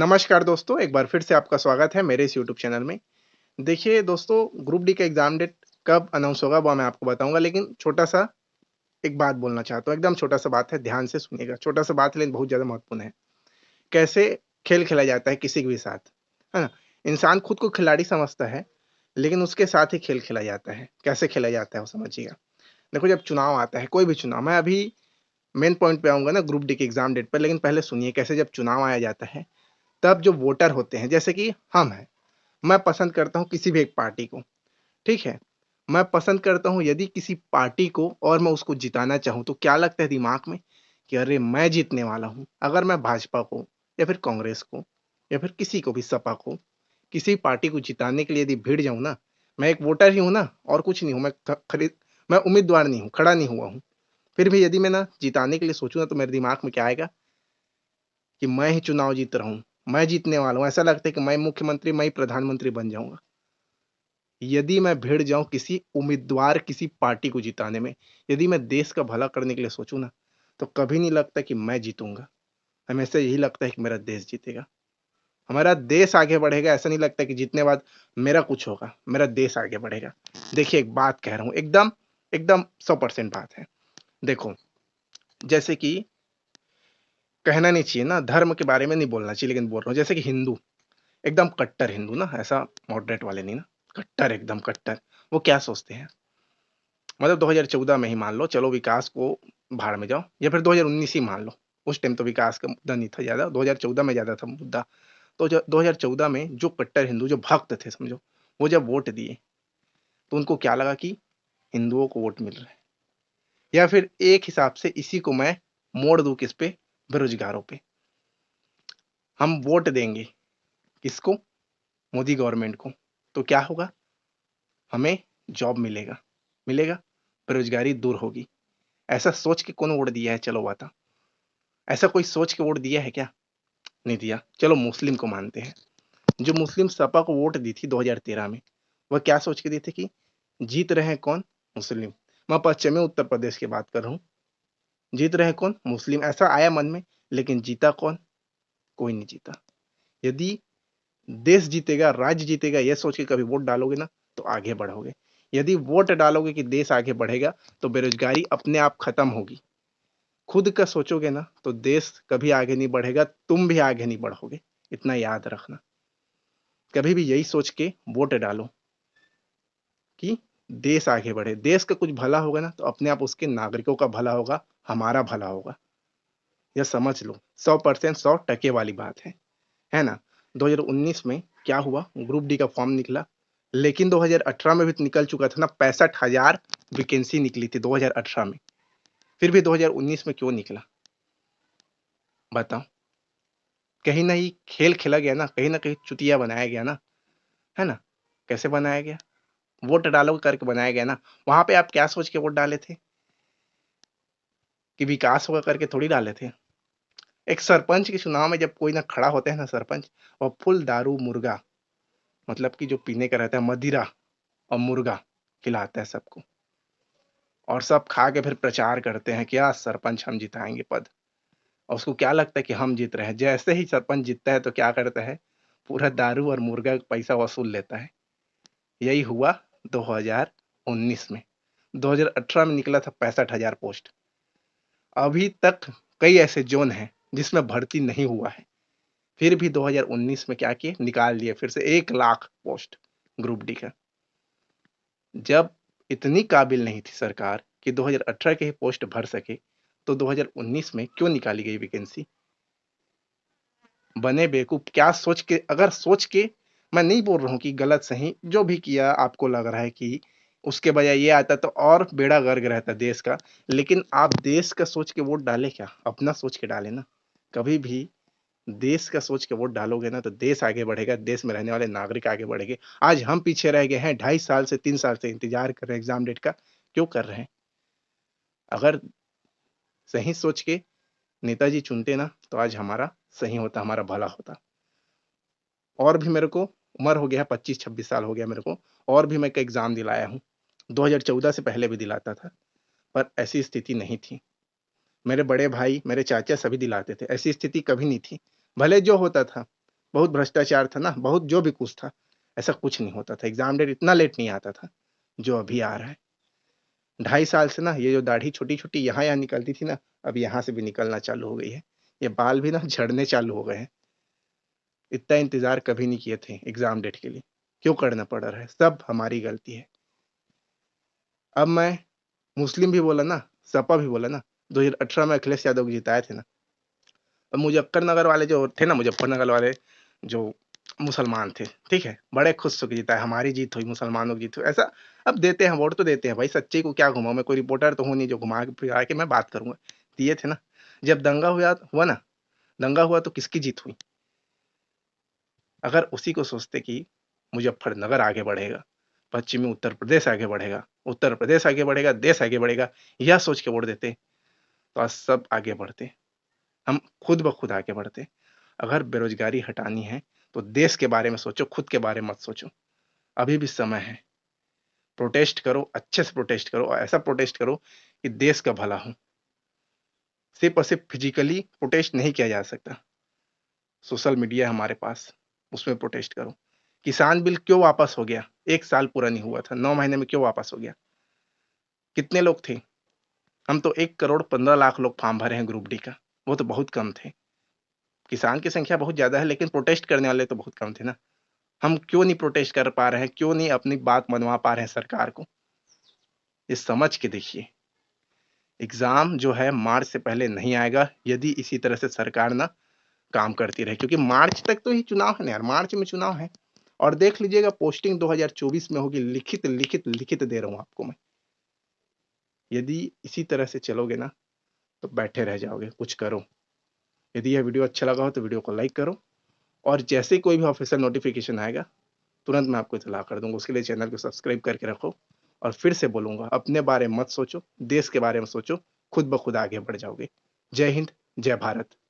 नमस्कार दोस्तों, एक बार फिर से आपका स्वागत है मेरे इस यूट्यूब चैनल में। देखिए दोस्तों, ग्रुप डी का एग्ज़ाम डेट कब अनाउंस होगा वो मैं आपको बताऊँगा, लेकिन छोटा-सा एक बात बोलना चाहता हूँ, एकदम छोटा-सा बात है, ध्यान से सुनिएगा। छोटा-सा बात है लेकिन बहुत ज़्यादा महत्वपूर्ण है। कैसे खेल खेला जाता है किसी के भी साथ, है ना? इंसान खुद को खिलाड़ी समझता है, लेकिन उसके साथ ही खेल खेला जाता है। कैसे खेला जाता है वो समझिएगा। देखो जब चुनाव आता है, कोई भी चुनाव, मैं अभी मेन पॉइंट पे आऊँगा ना ग्रुप डी के एग्ज़ाम डेट पे, लेकिन पहले सुनिए कैसे जब चुनाव आया जाता है, तब जो वोटर होते हैं, जैसे कि हम हैं। मैं पसंद करता हूँ किसी भी एक पार्टी को, ठीक है? मैं पसंद करता हूँ यदि किसी पार्टी को और मैं उसको जिताना चाहूँ, तो क्या लगता है दिमाग में कि अरे! मैं जीतने वाला हूँ। अगर मैं भाजपा को या फिर कांग्रेस को या फिर किसी को भी सपा को, किसी पार्टी को जिताने के लिए यदि भिड़ जाऊँ ना, मैं एक वोटर ही हूँ ना और कुछ नहीं हूँ, मैं उम्मीदवार नहीं हूँ, खड़ा नहीं हुआ हूँ। फिर भी यदि मैं ना जिताने के लिए सोचूँ ना, तो मेरे दिमाग में क्या आएगा कि मैं ही चुनाव जीत रहा हूँ, मैं जीतने वाला हूँ। ऐसा लगता है कि मैं मुख्यमंत्री, मैं ही प्रधानमंत्री बन जाऊँगा। यदि मैं भिड़ जाऊँ किसी उम्मीदवार, किसी पार्टी को जिताने में, यदि मैं देश का भला करने के लिए सोचूँ ना, तो कभी नहीं लगता कि मैं जीतूँगा। हमेशा यही लगता है कि मेरा देश जीतेगा। हमारा देश आगे बढ़ेगा, ऐसा नहीं लगता कि जीतने के बाद मेरा कुछ होगा, मेरा देश आगे बढ़ेगा। देखिए एक बात कह रहा हूँ, एकदम एकदम 100% बात है। देखो, जैसे कि कहना नहीं चाहिए ना, धर्म के बारे में नहीं बोलना चाहिए, लेकिन बोल रहा हूँ। जैसे कि हिंदू, एकदम कट्टर हिंदू ना, ऐसा मॉडरेट वाले नहीं ना, कट्टर, एकदम कट्टर। वो क्या सोचते हैं, मतलब 2014 में ही मान लो, चलो विकास को भाड़ में जाओ, या फिर 2019 ही मान लो। उस टाइम तो विकास का मुद्दा नहीं था ज़्यादा, 2014 में ज़्यादा था मुद्दा। तो जो 2014 में जो कट्टर हिंदू, जो भक्त थे समझो, वो जब वोट दिए, तो उनको क्या लगा कि हिंदुओं को वोट मिल रहा है, या फिर एक हिसाब से इसी को मैं मोड़ दूँ किस पे, बेरोज़गारों पे। हम वोट देंगे किसको? मोदी गवर्नमेंट को, तो क्या होगा? हमें जॉब मिलेगा, मिलेगा, बेरोज़गारी दूर होगी। ऐसा सोच के कौन वोट दिया है, चलो बताओ? ऐसा कोई सोच के वोट दिया है क्या? नहीं दिया। चलो मुस्लिम को मानते हैं। जो मुस्लिम सपा को वोट दी थी 2013 में, वह क्या सोच के दी थी कि जीत रहे हैं कौन? मुस्लिम। मैं पश्चिमी उत्तर प्रदेश की बात कर रहा हूँ। जीत रहे हैं कौन? मुस्लिम। ऐसा आया मन में, लेकिन जीता कौन? कोई नहीं जीता। यदि देश जीतेगा, राज्य जीतेगा, ये सोच के कभी वोट डालोगे ना, तो आगे बढ़ोगे। यदि वोट डालोगे कि देश आगे बढ़ेगा, तो बेरोज़गारी अपने आप खत्म होगी। खुद का सोचोगे ना, तो देश कभी आगे नहीं बढ़ेगा, तुम भी आगे नहीं बढ़ोगे। इतना याद रखना। कभी भी यही सोच के वोट डालो कि देश आगे बढ़े। देश का कुछ भला होगा ना, तो अपने आप उसके नागरिकों का भला होगा, हमारा भला होगा। यह समझ लो, 100% 100% वाली बात है ना? 2019 में क्या हुआ? ग्रुप डी का फॉर्म निकला, लेकिन 2018 में भी तो निकल चुका था ना, 65,000 वैकेंसी निकली थी 2018 में। फिर भी 2019 में क्यों निकला? बताओ? कहीं न कहीं खेल खेला गया ना, कहीं न कहीं चुतिया बनाया गया ना, है ना? कैसे बनाया गया? वोट डालो करके बनाया गया ना। वहाँ पे आप क्या सोच के वोट डाले थे? कि विकास होगा करके थोड़ी डाले थे। एक सरपंच के चुनाव में जब कोई ना खड़ा होता है ना सरपंच, और फुल दारू मुर्गा, मतलब कि जो पीने का रहता है मदिरा और मुर्गा खिलाता है सबको, और सब खा के फिर प्रचार करते हैं कि सरपंच हम जिताएँगे पद। और उसको क्या लगता है कि हम जीत रहे हैं। जैसे ही सरपंच जीतता है तो क्या करता है, पूरा दारू और मुर्गा का पैसा वसूल लेता है। यही हुआ 2019 में। 2018 में निकला था 65,000 पोस्ट। अभी तक कई ऐसे ज़ोन हैं जिसमें भर्ती नहीं हुआ है। फिर भी 2019 में क्या किए, निकाल दिए फिर से 1 लाख पोस्ट ग्रुप डी का। जब इतनी काबिल नहीं थी सरकार कि 2018 के ही पोस्ट भर सके, तो 2019 में क्यों निकाली गई वैकेंसी? बने बेवकूफ़, क्या सोच के, अगर सोच के, मैं नहीं बोल रहा हूँ कि गलत सही, जो भी किया आपको लग रहा है कि उसके बजाय ये आता तो और बेड़ा गर्क रहता देश का। लेकिन आप देश का सोच के वोट डाले क्या? अपना सोच के डाले ना। कभी भी देश का सोच के वोट डालोगे ना, तो देश आगे बढ़ेगा, देश में रहने वाले नागरिक आगे बढ़ेंगे। आज हम पीछे रह गए हैं, 2.5 साल से 3 साल से इंतज़ार कर रहे हैं एग्ज़ाम डेट का। क्यों कर रहे हैं? अगर सही सोच के नेताजी चुनते ना, तो आज हमारा सही होता, हमारा भला होता। और भी मेरे को उम्र हो गया है, 25-26 साल हो गया मेरे को, और भी मैं कई एग्ज़ाम दिलाया हूँ। 2014 से पहले भी दिलाता था, पर ऐसी स्थिति नहीं थी। मेरे बड़े भाई, मेरे चाचा सभी दिलाते थे, ऐसी स्थिति कभी नहीं थी। भले जो होता था, बहुत भ्रष्टाचार था ना, बहुत जो भी कुछ था, ऐसा कुछ नहीं होता था। एग्ज़ाम डेट इतना लेट नहीं आता था, जो अभी आ रहा है। 2.5 साल से ना ये जो दाढ़ी छोटी-छोटी यहाँ-यहाँ निकलती थी ना, अब यहाँ से भी निकलना चालू हो गई है। ये बाल भी ना झड़ने चालू हो गए हैं। इतना इंतज़ार कभी नहीं किए थे एग्ज़ाम डेट के लिए। क्यों करना पड़ रहा है? सब हमारी गलती है। अब मैं मुस्लिम भी बोला ना, सपा भी बोला ना, 2018 में अखिलेश यादव को जिताए थे ना। अब मुज़फ्फरनगर वाले जो थे ना, मुज़फ्फरनगर वाले जो मुसलमान थे, ठीक है? बड़े खुश होके जिताए, हमारी जीत हुई, मुसलमानों की जीत हुई। ऐसा अब देते हैं, वोट तो देते हैं भाई, सच्चाई को क्या घुमाऊँ? मैं कोई रिपोर्टर तो हूँ नहीं जो घुमा के फिरा के मैं बात करूँगा। दिए थे ना। जब दंगा हुआ ना, दंगा हुआ तो किसकी जीत हुई? अगर उसी को सोचते कि मुज़फ्फरनगर आगे बढ़ेगा, पश्चिमी उत्तर प्रदेश आगे बढ़ेगा, उत्तर प्रदेश आगे बढ़ेगा, देश आगे बढ़ेगा, यह सोच के वोट देते, तो आज सब आगे बढ़ते। हम खुद ब खुद आगे बढ़ते। अगर बेरोज़गारी हटानी है, तो देश के बारे में सोचो, खुद के बारे में मत सोचो। अभी भी समय है। प्रोटेस्ट करो, अच्छे से प्रोटेस्ट करो और ऐसा प्रोटेस्ट करो कि देश का भला हो। सिर्फ़ और सिर्फ़ फिज़िकली प्रोटेस्ट नहीं किया जा सकता। सोशल मीडिया है हमारे पास, उसमें प्रोटेस्ट करो। किसान बिल क्यों वापस हो गया? 1 साल पूरा नहीं हुआ था, 9 महीने में क्यों वापस हो गया? कितने लोग थे? हम तो 1 करोड़ 15 लाख लोग फॉर्म भरे हैं ग्रुप डी का, वो तो बहुत कम थे। किसान की संख्या बहुत ज़्यादा है, लेकिन प्रोटेस्ट करने वाले तो बहुत कम थे ना। हम क्यों नहीं प्रोटेस्ट कर पा रहे हैं? क्यों नहीं अपनी बात मनवा पा रहे हैं सरकार को? ये समझ के देखिए। एग्ज़ाम जो है मार्च से पहले नहीं आएगा, यदि इसी तरह से सरकार ना काम करती रहे, क्योंकि मार्च तक तो ये चुनाव है ना यार, मार्च में चुनाव है। और देख लीजिएगा पोस्टिंग 2024 में होगी, लिखित दे रहा हूँ आपको मैं। यदि इसी तरह से चलोगे ना, तो बैठे रह जाओगे, कुछ करो। यदि यह वीडियो अच्छा लगा हो तो वीडियो को लाइक करो, और जैसे ही कोई भी ऑफिशियल नोटिफ़िकेशन आएगा, तुरंत मैं आपको इत्तला कर दूँगा। उसके लिए चैनल को सब्सक्राइब करके रखो, और फिर से बोलूँगा, अपने बारे में मत सोचो, देश के बारे में सोचो, खुद ब खुद आगे बढ़ जाओगे। जय हिंद, जय भारत।